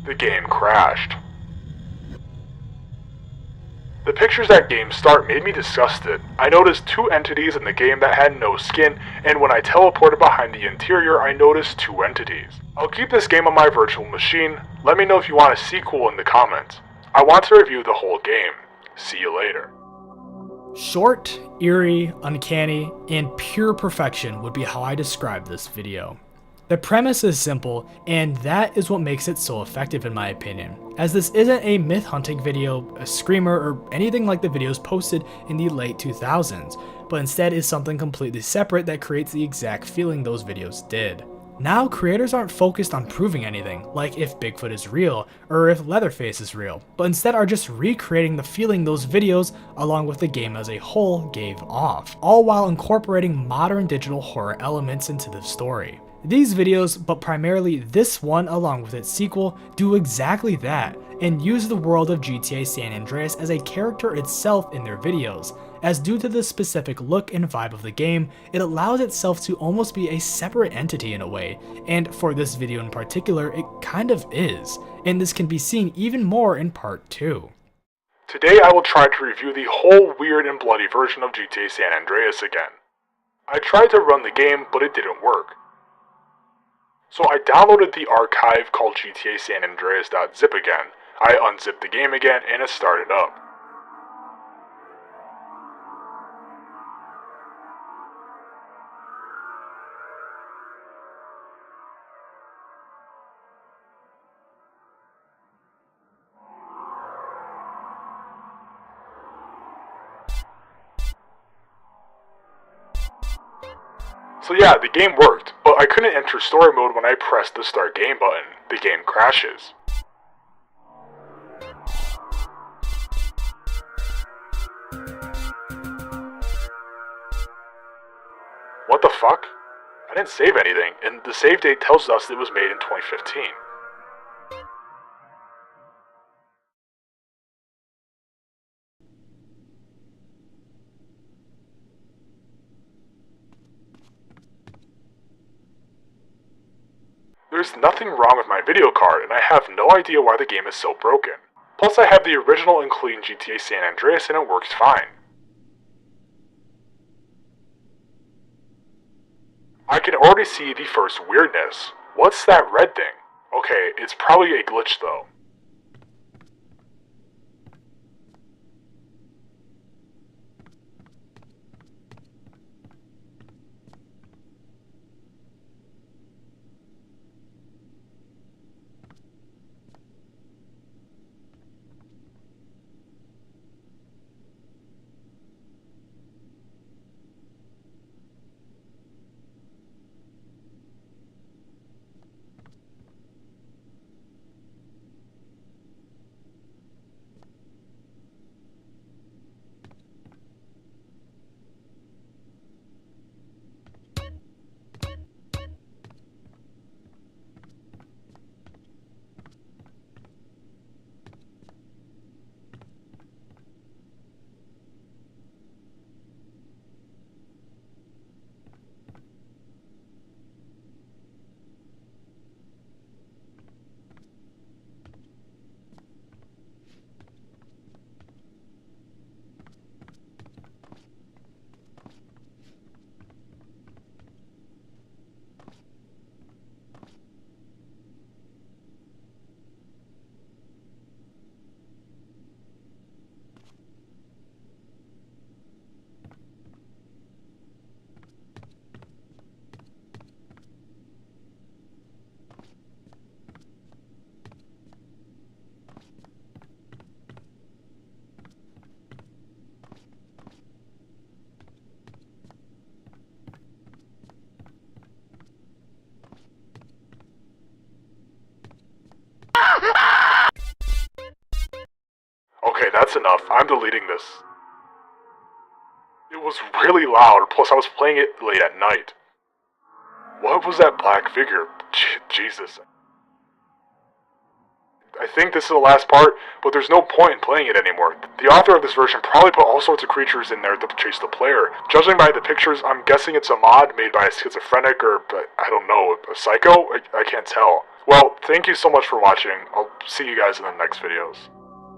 The game crashed. The pictures at game start made me disgusted. I noticed two entities in the game that had no skin, and when I teleported behind the interior, I noticed two entities. I'll keep this game on my virtual machine. Let me know if you want a sequel in the comments. I want to review the whole game. See you later. Short, eerie, uncanny, and pure perfection would be how I describe this video. The premise is simple, and that is what makes it so effective in my opinion, as this isn't a myth hunting video, a screamer, or anything like the videos posted in the late 2000s, but instead is something completely separate that creates the exact feeling those videos did. Now, creators aren't focused on proving anything, like if Bigfoot is real, or if Leatherface is real, but instead are just recreating the feeling those videos, along with the game as a whole, gave off, all while incorporating modern digital horror elements into the story. These videos, but primarily this one along with its sequel, do exactly that, and use the world of GTA San Andreas as a character itself in their videos, as due to the specific look and vibe of the game, it allows itself to almost be a separate entity in a way, and for this video in particular, it kind of is, and this can be seen even more in part 2. Today I will try to review the whole weird and bloody version of GTA San Andreas again. I tried to run the game, but it didn't work. So I downloaded the archive called GTA San Andreas.zip again. I unzipped the game again and it started up. So yeah, the game worked, but I couldn't enter story mode when I pressed the start game button. The game crashes. What the fuck? I didn't save anything, and the save date tells us it was made in 2015. There's nothing wrong with my video card, and I have no idea why the game is so broken. Plus I have the original and clean GTA San Andreas and it works fine. I can already see the first weirdness. What's that red thing? Okay, it's probably a glitch though. Okay, that's enough. I'm deleting this. It was really loud, plus I was playing it late at night. What was that black figure? Jesus. I think this is the last part, but there's no point in playing it anymore. The author of this version probably put all sorts of creatures in there to chase the player. Judging by the pictures, I'm guessing it's a mod made by a schizophrenic or, I don't know, a psycho? I can't tell. Well, thank you so much for watching. I'll see you guys in the next videos.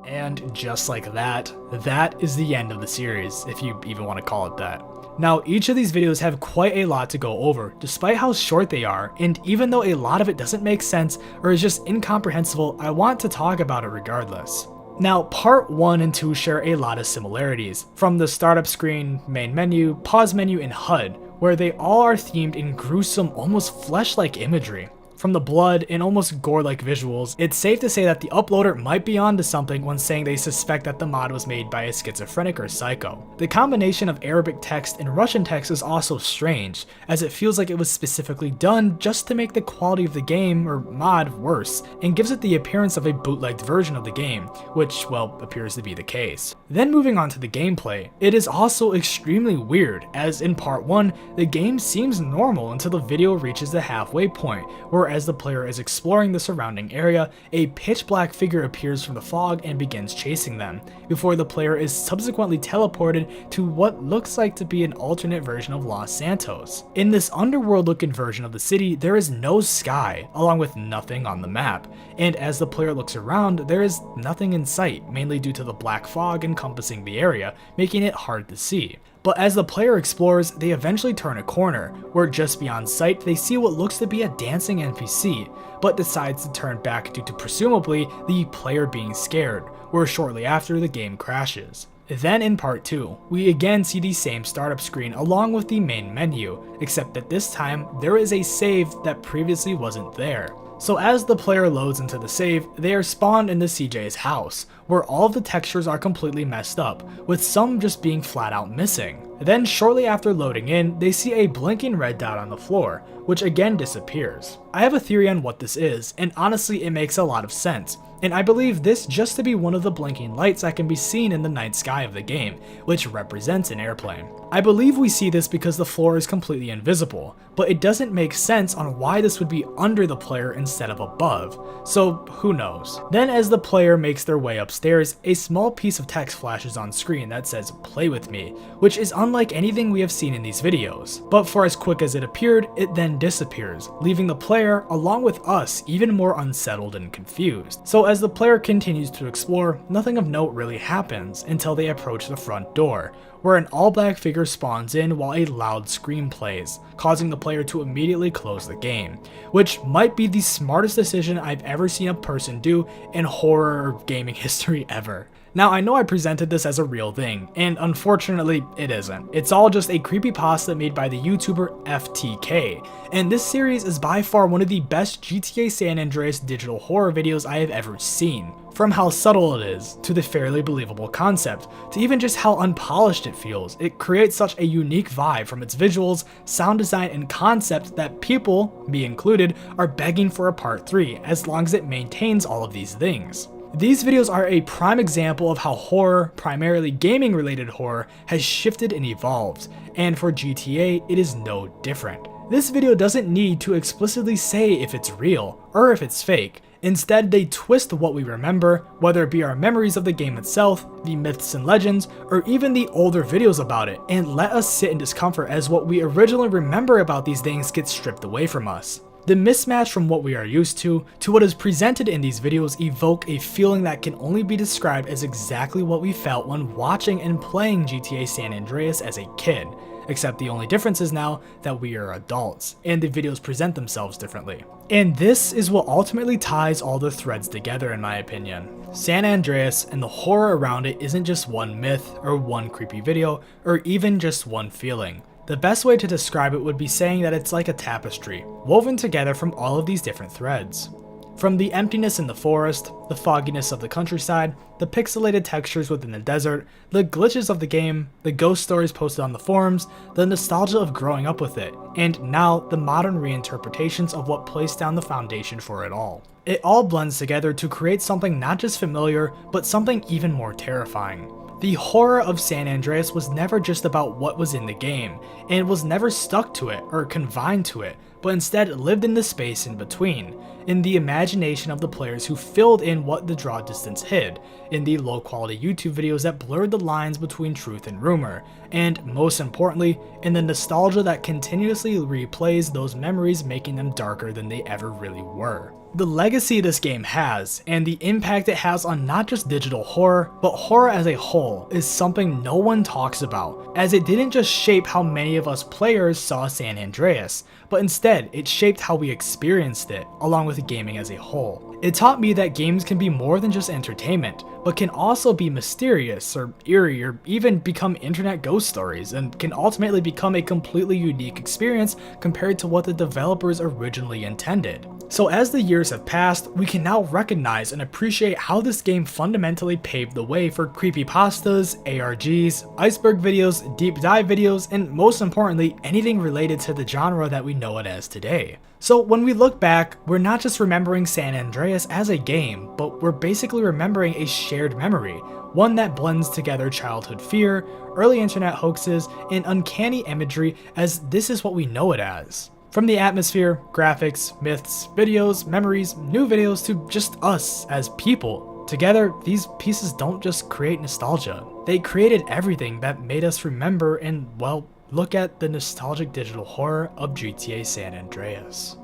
And just like that, that is the end of the series, if you even want to call it that. Now, each of these videos have quite a lot to go over, despite how short they are, and even though a lot of it doesn't make sense or is just incomprehensible, I want to talk about it regardless. Now, part 1 and 2 share a lot of similarities, from the startup screen, main menu, pause menu, and HUD, where they all are themed in gruesome, almost flesh-like imagery. From the blood and almost gore-like visuals, it's safe to say that the uploader might be onto something when saying they suspect that the mod was made by a schizophrenic or psycho. The combination of Arabic text and Russian text is also strange, as it feels like it was specifically done just to make the quality of the game, or mod, worse, and gives it the appearance of a bootlegged version of the game, which, well, appears to be the case. Then moving on to the gameplay, it is also extremely weird, as in part 1, the game seems normal until the video reaches the halfway point, where as the player is exploring the surrounding area, a pitch black figure appears from the fog and begins chasing them, before the player is subsequently teleported to what looks like to be an alternate version of Los Santos. In this underworld looking version of the city, there is no sky, along with nothing on the map, and as the player looks around, there is nothing in sight, mainly due to the black fog encompassing the area, making it hard to see. But as the player explores, they eventually turn a corner, where just beyond sight they see what looks to be a dancing NPC, but decides to turn back due to presumably the player being scared, where shortly after the game crashes. Then in part 2, we again see the same startup screen along with the main menu, except that this time there is a save that previously wasn't there. So as the player loads into the save, they are spawned into CJ's house, where all of the textures are completely messed up, with some just being flat out missing. Then shortly after loading in, they see a blinking red dot on the floor, which again disappears. I have a theory on what this is, and honestly it makes a lot of sense, and I believe this just to be one of the blinking lights that can be seen in the night sky of the game, which represents an airplane. I believe we see this because the floor is completely invisible, but it doesn't make sense on why this would be under the player instead of above, so who knows. Then as the player makes their way upstairs, a small piece of text flashes on screen that says "play with me," which is unlike anything we have seen in these videos, but for as quick as it appeared, it then disappears, leaving the player, along with us, even more unsettled and confused. So as the player continues to explore, nothing of note really happens until they approach the front door, where an all-black figure spawns in while a loud scream plays, causing the player to immediately close the game, which might be the smartest decision I've ever seen a person do in horror or gaming history ever. Now, I know I presented this as a real thing, and unfortunately, it isn't. It's all just a creepypasta made by the YouTuber FTK, and this series is by far one of the best GTA San Andreas digital horror videos I have ever seen. From how subtle it is, to the fairly believable concept, to even just how unpolished it feels, it creates such a unique vibe from its visuals, sound design, and concept that people, me included, are begging for a part 3 as long as it maintains all of these things. These videos are a prime example of how horror, primarily gaming related horror, has shifted and evolved, and for GTA it is no different. This video doesn't need to explicitly say if it's real, or if it's fake. Instead, they twist what we remember, whether it be our memories of the game itself, the myths and legends, or even the older videos about it, and let us sit in discomfort as what we originally remember about these things gets stripped away from us. The mismatch from what we are used to what is presented in these videos evoke a feeling that can only be described as exactly what we felt when watching and playing GTA San Andreas as a kid, except the only difference is now that we are adults, and the videos present themselves differently. And this is what ultimately ties all the threads together in my opinion. San Andreas and the horror around it isn't just one myth, or one creepy video, or even just one feeling. The best way to describe it would be saying that it's like a tapestry, woven together from all of these different threads. From the emptiness in the forest, the fogginess of the countryside, the pixelated textures within the desert, the glitches of the game, the ghost stories posted on the forums, the nostalgia of growing up with it, and now the modern reinterpretations of what placed down the foundation for it all. It all blends together to create something not just familiar, but something even more terrifying. The horror of San Andreas was never just about what was in the game, and was never stuck to it or confined to it, but instead lived in the space in between, in the imagination of the players who filled in what the draw distance hid, in the low quality YouTube videos that blurred the lines between truth and rumor, and most importantly, in the nostalgia that continuously replays those memories, making them darker than they ever really were. The legacy this game has, and the impact it has on not just digital horror, but horror as a whole, is something no one talks about, as it didn't just shape how many of us players saw San Andreas, but instead it shaped how we experienced it, along with gaming as a whole. It taught me that games can be more than just entertainment, but can also be mysterious or eerie or even become internet ghost stories, and can ultimately become a completely unique experience compared to what the developers originally intended. So as the years have passed, we can now recognize and appreciate how this game fundamentally paved the way for creepypastas, ARGs, iceberg videos, deep dive videos, and most importantly, anything related to the genre that we know it as today. So when we look back, we're not just remembering San Andreas as a game, but we're basically remembering a shared memory, one that blends together childhood fear, early internet hoaxes, and uncanny imagery, as this is what we know it as. From the atmosphere, graphics, myths, videos, memories, new videos, to just us as people. Together, these pieces don't just create nostalgia. They created everything that made us remember and, well, look at the nostalgic digital horror of GTA San Andreas.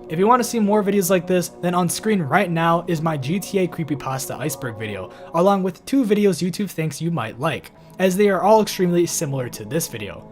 If you want to see more videos like this, then on screen right now is my GTA Creepypasta Iceberg video, along with 2 videos YouTube thinks you might like, as they are all extremely similar to this video.